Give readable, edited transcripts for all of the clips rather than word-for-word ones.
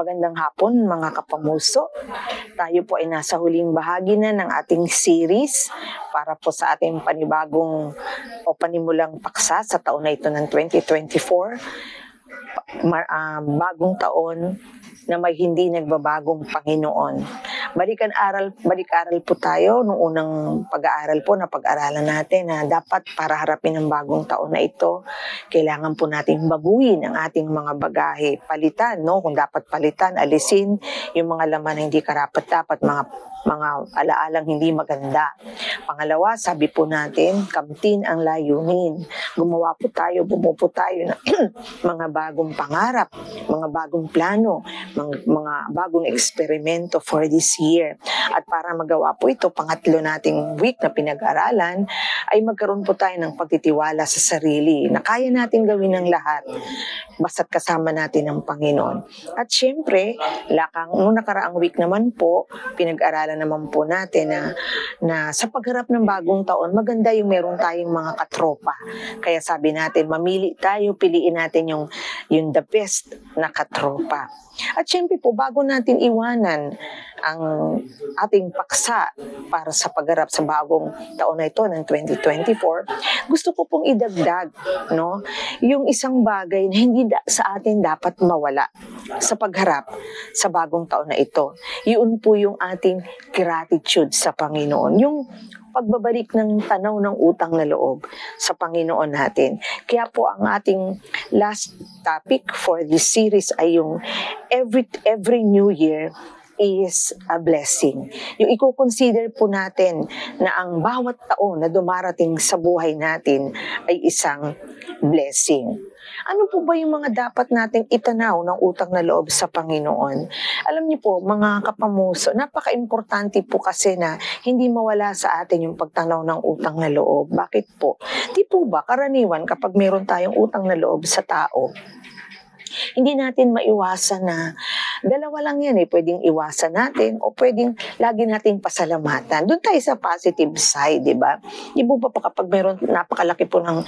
Magandang hapon mga kapamuso. Tayo po ay nasa huling bahagi na ng ating series para po sa ating panibagong o panimulang paksa sa taon na ito ng 2024. Bagong taon na may hindi nagbabagong Panginoon. Balik-aral po tayo nung unang pag-aaral po na pag-aralan natin na dapat para harapin ang bagong taon na ito, kailangan po natin baguhin ang ating mga bagahe, palitan, no? Kung dapat palitan, alisin yung mga laman na hindi karapat-dapat, mga alaalang hindi maganda. Pangalawa, sabi po natin, kamtin ang layunin. Bumuo po tayo ng mga bagong pangarap, mga bagong plano, mga bagong eksperimento for this year. At para magawa po ito, pangatlo nating week na pinag-aralan, ay magkaroon po tayo ng pagtitiwala sa sarili na kaya natin gawin ang lahat basta't kasama natin ang Panginoon. At syempre, noong nakaraang week naman po, pinag-aralan naman po natin na sa pagharap ng bagong taon, maganda yung meron tayong mga katropa. Kaya sabi natin, mamili tayo, piliin natin yung the best na katropa. At syempre po, bago natin iwanan ang ating paksa para sa pagharap sa bagong taon na ito ng 2024, gusto ko pong idagdag, no, yung isang bagay na hindi sa atin dapat mawala sa pagharap sa bagong taon na ito. Yun po yung ating gratitude sa Panginoon. Yung pagbabalik ng tanaw ng utang na loob sa Panginoon natin. Kaya po ang ating last topic for this series ay yung every new year is a blessing. Yung i-consider po natin na ang bawat taon na dumarating sa buhay natin ay isang blessing. Ano po ba yung mga dapat nating itanaw ng utang na loob sa Panginoon? Alam niyo po, mga kapamuso, napaka-importante po kasi na hindi mawala sa atin yung pagtanaw ng utang na loob. Bakit po? Di po ba, karaniwan kapag meron tayong utang na loob sa tao, hindi natin maiwasan na dalawa lang yan pwedeng iwasan natin o pwedeng lagi nating pasalamatan. Doon tayo sa positive side, di ba? Di ba kapag meron napakalaki po ng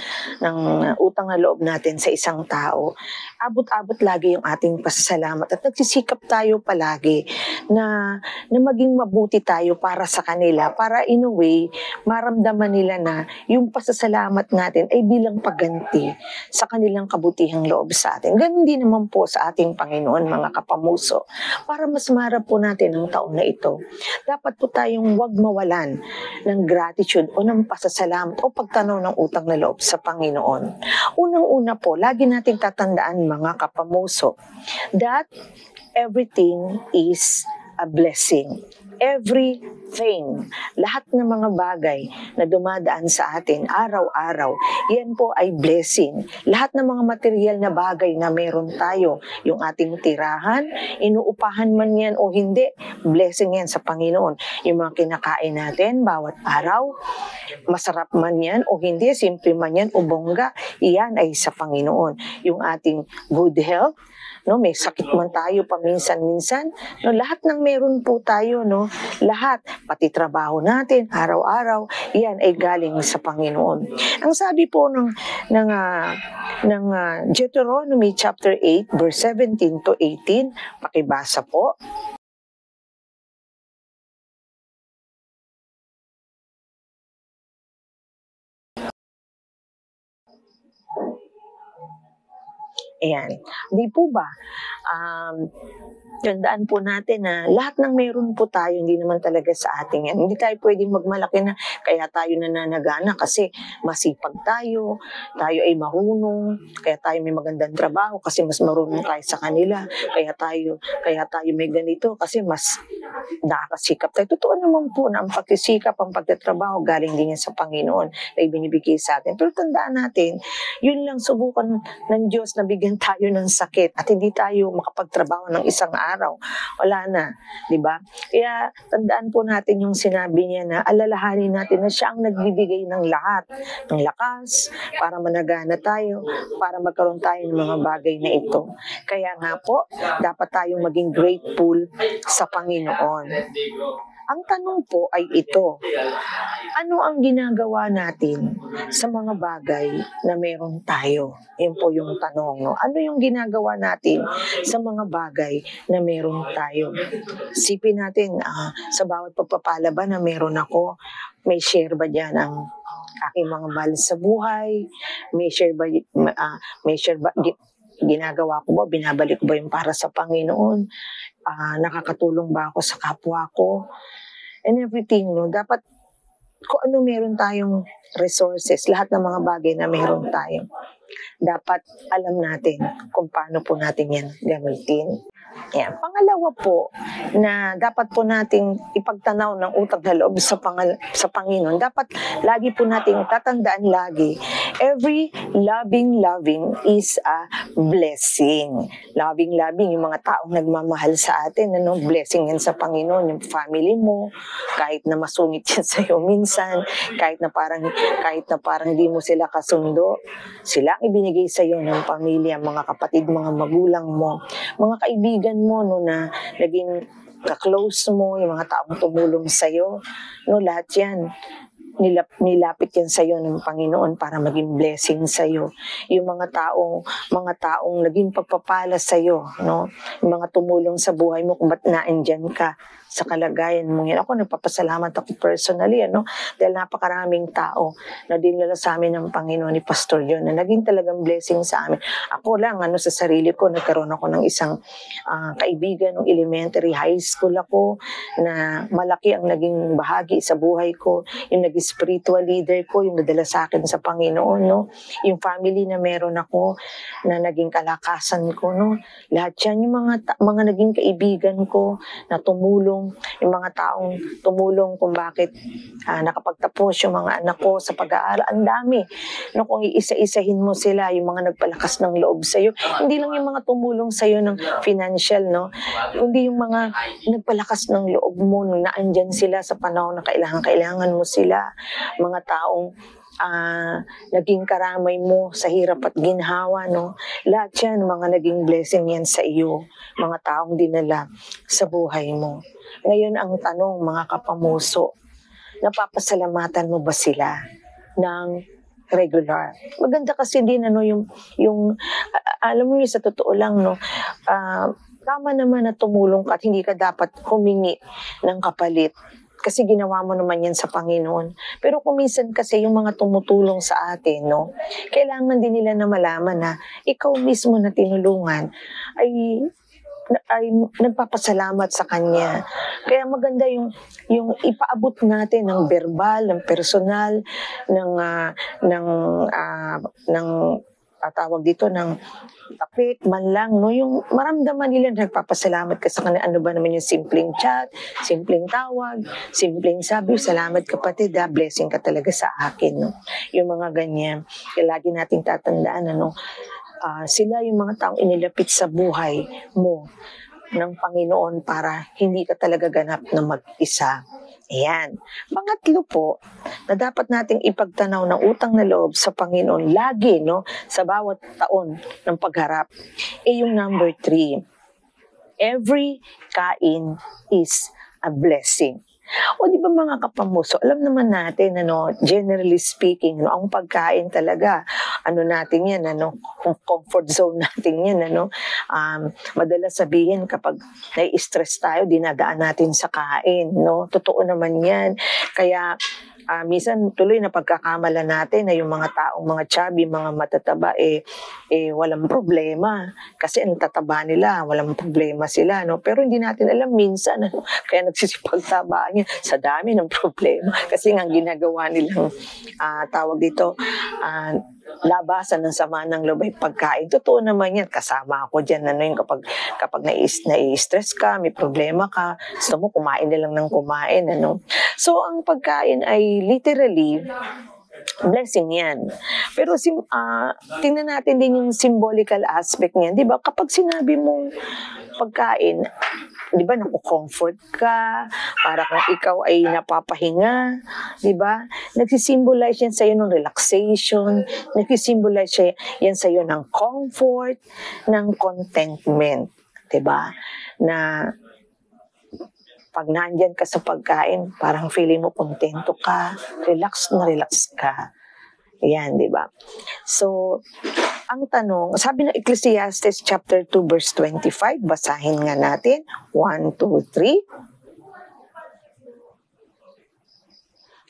utang na loob natin sa isang tao, abot-abot lagi yung ating pasasalamat at nagsisikap tayo palagi na maging mabuti tayo para sa kanila, para in a way, maramdaman nila na yung pasasalamat natin ay bilang pagganti sa kanilang kabutihang loob sa atin. Ganun din naman po sa ating Panginoon, mga kapamuso. Para mas marap po natin ang taon na ito, dapat po tayong huwag mawalan ng gratitude o ng pasasalamat o pagtanaw ng utang na loob sa Panginoon. Unang-una po, lagi nating tatandaan, mga kapamuso, that everything is a blessing. Everything, lahat ng mga bagay na dumadaan sa atin araw-araw, yan po ay blessing. Lahat ng mga material na bagay na meron tayo, yung ating tirahan, inuupahan man yan o hindi, blessing yan sa Panginoon. Yung mga kinakain natin bawat araw, masarap man yan o hindi, simple man yan o bongga, iyan ay sa Panginoon. Yung ating good health, no, may sakit man tayo paminsan-minsan, no, lahat ng meron po tayo, no, lahat, pati trabaho natin, araw-araw, yan ay galing sa Panginoon. Ang sabi po ng Deuteronomy chapter 8, verse 17 to 18, pakibasa po. Ayan. Di po ba? Tandaan po natin na lahat ng meron po tayo, hindi naman talaga sa atin yan. Hindi tayo pwedeng magmalaki na kaya tayo nananagana kasi masipag tayo ay marunong, kaya tayo may magandang trabaho kasi mas marunong tayo sa kanila, kaya tayo may ganito kasi mas nakakasikap tayo. Totoo naman po na ang pagsisikap, ang pagtatrabaho, galing din yan sa Panginoon na ibinibigay sa atin. Pero tandaan natin, yun lang subukan ng Diyos na bigyan tayo ng sakit at hindi tayo makapagtrabaho ng isang araw. Wala na, di ba? Kaya tandaan po natin yung sinabi niya na alalahanin natin na siya ang nagbibigay ng lahat, ng lakas, para managana tayo, para magkaroon tayo ng mga bagay na ito. Kaya nga po, dapat tayong maging grateful sa Panginoon. Ang tanong po ay ito, ano ang ginagawa natin sa mga bagay na meron tayo? Yun po yung tanong, no? Ano yung ginagawa natin sa mga bagay na meron tayo? Sipin natin, sa bawat pagpapala ba na meron ako, may share ba dyan ang aking mga mahal sa buhay? May share ba, ginagawa ko ba, binabalik ko ba yung para sa Panginoon? Nakakatulong ba ako sa kapwa ko? And everything, no? Dapat kung ano meron tayong resources, lahat ng mga bagay na meron tayo, dapat alam natin kung paano po natin yan gamitin. Yan. Pangalawa po, na dapat po nating ipagtanaw ng utang na loob sa Panginoon, dapat lagi po nating tatandaan lagi, every loving is a blessing. Loving, yung mga taong nagmamahal sa atin, blessing yan sa Panginoon, yung family mo, kahit na masungit yan sa'yo minsan, kahit na parang di mo sila kasundo, sila ang ibinigay sa'yo ng pamilya, mga kapatid, mga magulang mo, mga kaibigan mo, no, na naging ka-close mo, yung mga taong tumulong sa'yo, no, lahat yan, nilapit yan sa'yo ng Panginoon para maging blessing sa'yo. Yung mga taong naging pagpapala sa'yo, no, yung mga tumulong sa buhay mo kung ba't naandyan ka sa kalagayan mo yan. Ako, nagpapasalamat ako personally, dahil napakaraming tao na dinala sa amin ng Panginoon ni Pastor John na naging talagang blessing sa amin. Ako lang, sa sarili ko, nagkaroon ako ng isang kaibigan ng elementary, high school ako, na malaki ang naging bahagi sa buhay ko, yung naging spiritual leader ko, yung nadala sa akin sa Panginoon, no? Yung family na meron ako, na naging kalakasan ko, no? Lahat yan, yung mga naging kaibigan ko na tumulong, yung mga taong tumulong kung bakit nakapagtapos yung mga anak ko sa pag-aaral. Ang dami. No, kung iisa-isahin mo sila, yung mga nagpalakas ng loob sa'yo, hindi lang yung mga tumulong sa'yo ng financial, no? Hindi yung mga nagpalakas ng loob mo nung naandyan sila sa panahon na kailangan mo sila. Mga taong naging karamay mo sa hirap at ginhawa, no? Lahat yan, mga naging blessing yan sa iyo, mga taong dinala sa buhay mo. Ngayon ang tanong, mga kapamuso, napapasalamatan mo ba sila ng regular? Maganda kasi din, yung alam mo yun, sa totoo lang, no, tama naman na tumulong ka at hindi ka dapat humingi ng kapalit. Kasi ginawa mo naman yan sa Panginoon. Pero kung minsan kasi yung mga tumutulong sa atin, no, kailangan din nila na malaman na ikaw mismo na tinulungan ay nagpapasalamat sa Kanya. Kaya maganda yung ipaabot natin ng verbal, ng personal, tawag dito, ng tapik man lang, no, yung maramdaman nila nagpapasalamat ka sa kanila. Ano ba naman yung simpleng chat, simpleng tawag, simpleng sabi, salamat kapatid, blessing ka talaga sa akin, no. Yung mga ganyan, lagi nating tatandaan, sila yung mga taong inilapit sa buhay mo ng Panginoon para hindi ka talaga ganap na mag-isa. Ayan. Pangatlo po, na dapat nating ipagtanaw ng utang na loob sa Panginoon lagi, no, sa bawat taon ng pagharap, yung number 3. Every kain is a blessing. O di ba mga kapamuso, alam naman natin, generally speaking, ang pagkain talaga, natin yan, comfort zone natin yan, madalas sabihin kapag nai-stress tayo, dinadaan natin sa kain, no? Totoo naman yan. Kaya, minsan tuloy na pagkakamala natin na yung mga taong mga chubby, mga matataba, walang problema. Kasi ang tataba nila, walang problema sila, no? Pero hindi natin alam minsan, kaya nagsisipagtabaan yan sa dami ng problema. Kasi nga ginagawa nilang, tawag dito, labasan ng sama ng loob ay pagkain. Totoo naman yan. Kasama ako dyan. Yung kapag nai-stress ka, may problema ka, gusto mo kumain na lang ng kumain. So, ang pagkain ay literally blessing yan. Pero tingnan natin din yung symbolical aspect niyan. Di ba? Kapag sinabi mong pagkain, di ba, naku-comfort ka, para kung ikaw ay napapahinga, di ba? Nagsisimbolize yan sa'yo ng relaxation, nagsisimbolize yan sa'yo ng comfort, ng contentment, di ba? Na Pag nandyan ka sa pagkain, parang feeling mo kontento ka, relax na relax ka. Yan, di ba? So, ang tanong, sabi ng Ecclesiastes chapter 2 verse 25, basahin nga natin. 1, 2, 3.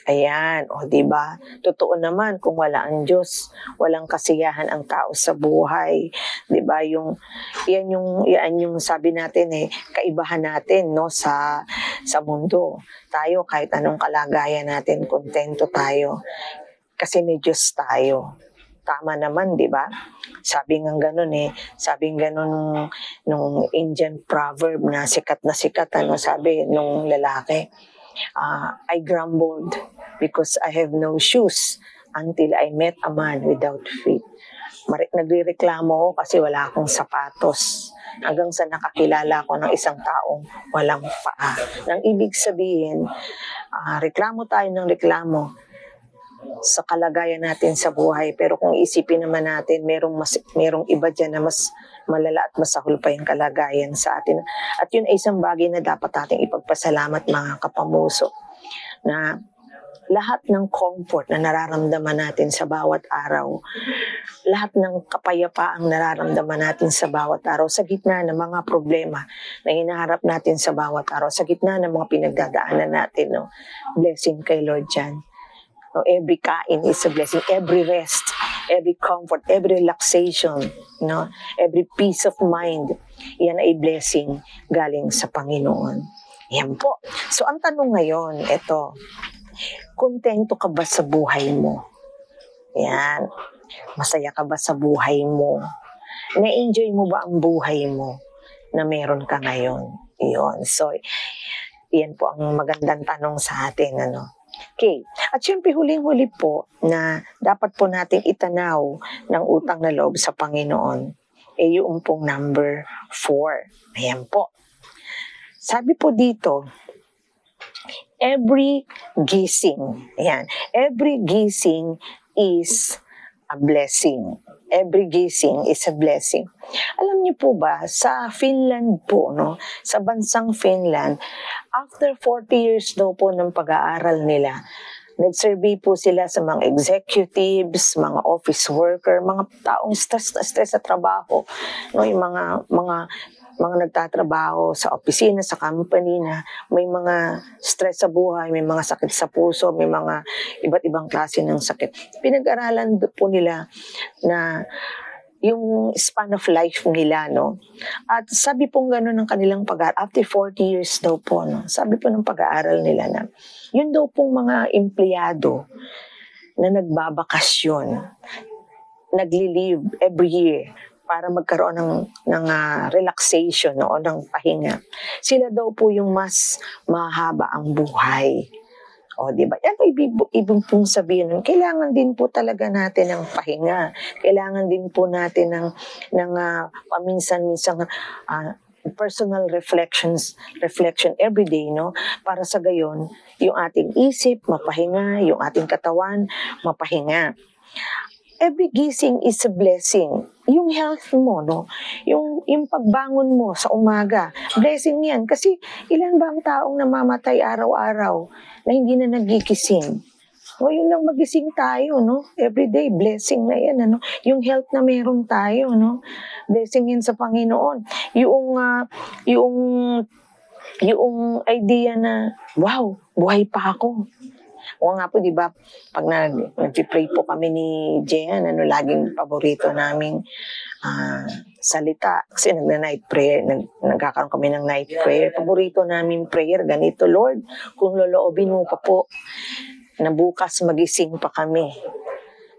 Ayan, o di ba? Totoo naman kung wala ang Diyos, walang kasiyahan ang tao sa buhay. Di ba? Yan yung sabi natin kaibahan natin no sa mundo. Tayo kahit anong kalagayan natin, kontento tayo kasi may Diyos tayo. Tama naman, di ba? Sabi ng ganun nung Indian proverb na sikat, sabi nung lalaki, I grumbled because I have no shoes until I met a man without feet. Nagrereklamo ko kasi wala akong sapatos. Hanggang sa nakakilala ko ng isang taong walang paa. Nang ibig sabihin, reklamo tayo ng reklamo sa kalagayan natin sa buhay. Pero kung isipin naman natin, merong iba dyan na mas malala at masahol pa yung kalagayan sa atin. At yun ay isang bagay na dapat nating ipagpasalamat mga kapamuso. Na lahat ng comfort na nararamdaman natin sa bawat araw, lahat ng kapayapaang nararamdaman natin sa bawat araw, sa gitna ng mga problema na hinaharap natin sa bawat araw, sa gitna ng mga pinagdadaanan natin, no? Blessing kay Lord dyan. No, every kain is a blessing, every rest, every comfort, every relaxation, no, every peace of mind, yan ay blessing galing sa Panginoon. Yan po. So ang tanong ngayon, ito, kontento ka ba sa buhay mo? Yan. Masaya ka ba sa buhay mo? Na-enjoy mo ba ang buhay mo na meron ka ngayon? Iyon. So, yan po ang magandang tanong sa atin, ano? Okay. At syempre huling-huli po na dapat po nating itanaw ng utang na loob sa Panginoon yung pong number 4. Ayan po. Sabi po dito, every gising is a blessing. Every gising is a blessing. Alam niyo po ba, sa Finland po, no, sa bansang Finland, after 40 years daw po ng pag-aaral nila, nag-survey po sila sa mga executives, mga office worker, mga taong stress sa trabaho, no, yung mga nagtatrabaho sa opisina, sa company na may mga stress sa buhay, may mga sakit sa puso, may mga iba't ibang klase ng sakit. Pinag-aralan po nila na yung span of life nila, no? At sabi pong gano'n ng kanilang pag-aaral, after 40 years daw po, no? Sabi po ng pag-aaral nila na, yun daw pong mga empleyado na nagbabakasyon, nagli-leave every year, para magkaroon ng relaxation, no, o ng pahinga. Sila daw po yung mas mahaba ang buhay. O, di ba? Yan ibig pong sabihin, kailangan din po talaga natin ng pahinga. Kailangan din po natin ng paminsan-minsang personal reflection every day, no? Para sa gayon, yung ating isip, mapahinga, yung ating katawan, mapahinga. Every gising is a blessing. Yung health mo, no? Yung pagbangon mo sa umaga, blessing yan. Kasi ilan ba ang taong namamatay araw-araw na hindi na nagigising? O yun lang, magising tayo, no? Every day, blessing na yan, ano? Yung health na meron tayo, no? Blessing yan sa Panginoon. Yung idea na, wow, buhay pa ako. O nga po, di ba, pag nag-pray po kami ni Jehan, laging paborito naming salita. Kasi nag-night prayer, nagkakaroon kami ng night prayer. Paborito namin prayer, ganito, Lord, kung loloobin mo pa po, na bukas magising pa kami,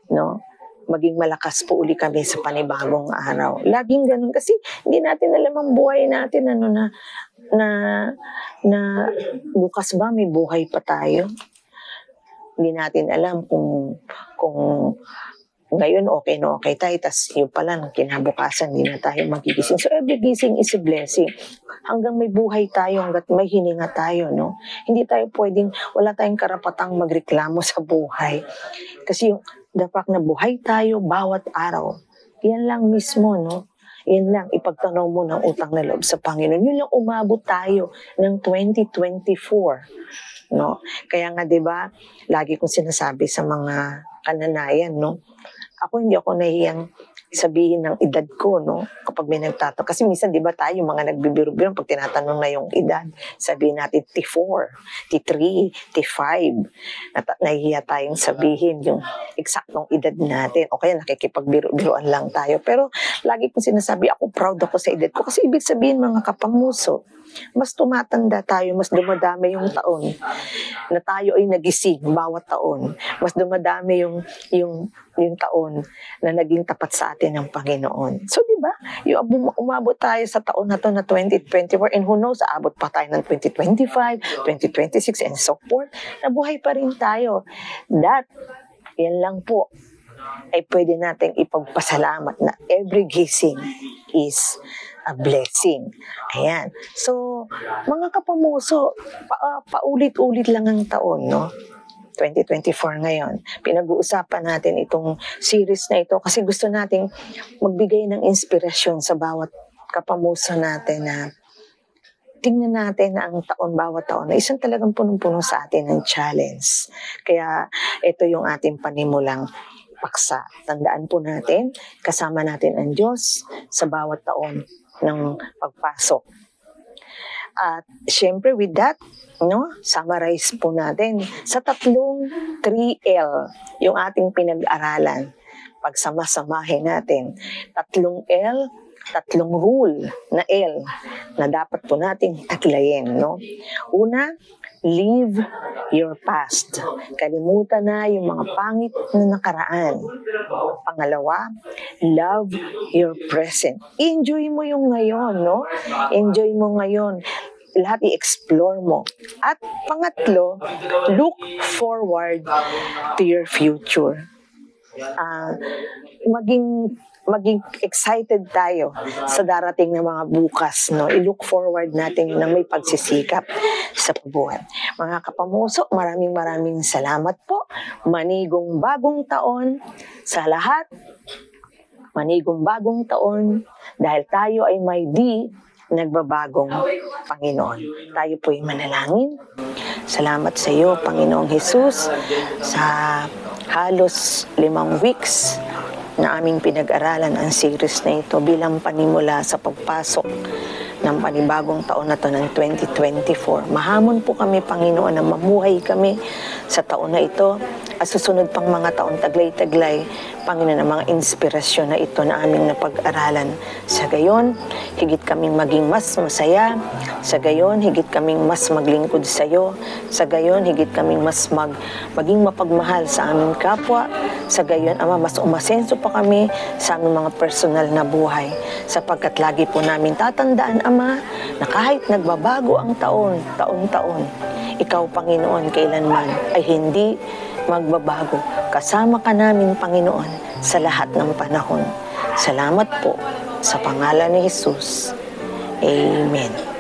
no? Maging malakas po uli kami sa panibagong araw. Laging ganun. Kasi hindi natin alam ang buhay natin, na bukas ba may buhay pa tayo? Hindi natin alam kung ngayon okay na okay tayo, tas yun pala, kinabukasan hindi na tayo magigising. So every gising is a blessing. Hanggang may buhay tayo, hanggat may hininga tayo, no? Hindi tayo pwedeng, wala tayong karapatang magreklamo sa buhay. Kasi yung dapat na buhay tayo bawat araw. Yan lang mismo, no? Yan lang, ipagtanaw mo ng utang na loob sa Panginoon. Yun lang umabot tayo ng 2024. No? Kaya nga 'di ba, lagi kong sinasabi sa mga kananayan, no? Hindi ako nahiyang sabihin ng edad ko, no? Kapag may nagtatanong. Kasi minsan, di ba tayo, mga nagbibiro-biro, pag tinatanong na yung edad, sabihin natin T4, T3, T5. Nahihiya tayong sabihin yung eksaktong edad natin. O kaya nakikipagbiro-biroan lang tayo. Pero lagi kong sinasabi, proud ako sa edad ko. Kasi ibig sabihin, mga kapamuso, mas tumatanda tayo, mas dumadami yung taon na tayo ay nagising bawat taon. Mas dumadami yung taon na naging tapat sa atin ng Panginoon. So, di ba? Umabot tayo sa taon na to na 2024 and who knows, aabot pa tayo ng 2025, 2026 and so forth. Nabuhay pa rin tayo. Yan lang po ay pwede nating ipagpasalamat na every gising is a blessing. Ayan. So, mga kapamuso, paulit-ulit lang ang taon, no? 2024 ngayon. Pinag-uusapan natin itong series na ito kasi gusto nating magbigay ng inspirasyon sa bawat kapamuso natin na tingnan natin na ang bawat taon na isang talagang punong-puno sa atin ng challenge. Kaya ito yung ating panimulang paksa. Tandaan po natin, kasama natin ang Diyos sa bawat taon ng pagpasok. At syempre with that, summarize po natin sa 3L yung ating pinag-aralan. Pagsama-samahin natin. 3L, 3 rule na L na dapat po nating taglayin. Una, leave your past. Kalimutan na yung mga pangit na nakaraan. Pangalawa, love your present. Enjoy mo yung ngayon, Enjoy mo ngayon. Lahat i-explore mo. At pangatlo, look forward to your future. Maging excited tayo sa darating na mga bukas, I-look forward natin na may pagsisikap sa buhay. Mga kapamuso, maraming salamat po. Manigong bagong taon sa lahat. Manigong bagong taon dahil tayo ay may nagbabagong Panginoon. Tayo po'y manalangin. Salamat sa iyo, Panginoong Jesus, sa halos 5 weeks na aming pinag-aralan ang series na ito bilang panimula sa pagpasok ng panibagong taon na ito ng 2024. Mahamon po kami, Panginoon, na mamuhay kami sa taon na ito at susunod pang mga taon taglay-taglay, Panginoon, ang mga inspirasyon na ito na aming napag-aralan. Sa gayon, higit kaming maging mas masaya. Sa gayon, higit kaming mas maglingkod sa iyo. Sa gayon, higit kaming mas maging mapagmahal sa aming kapwa. Sa gayon, Ama, mas umasenso pa kami sa aming mga personal na buhay. Sapagkat lagi po namin tatandaan, Ama, na kahit nagbabago ang taon-taon, ikaw, Panginoon, kailanman ay hindi magbabago. Kasama ka namin, Panginoon, sa lahat ng panahon. Salamat po sa pangalan ni Jesus. Amen.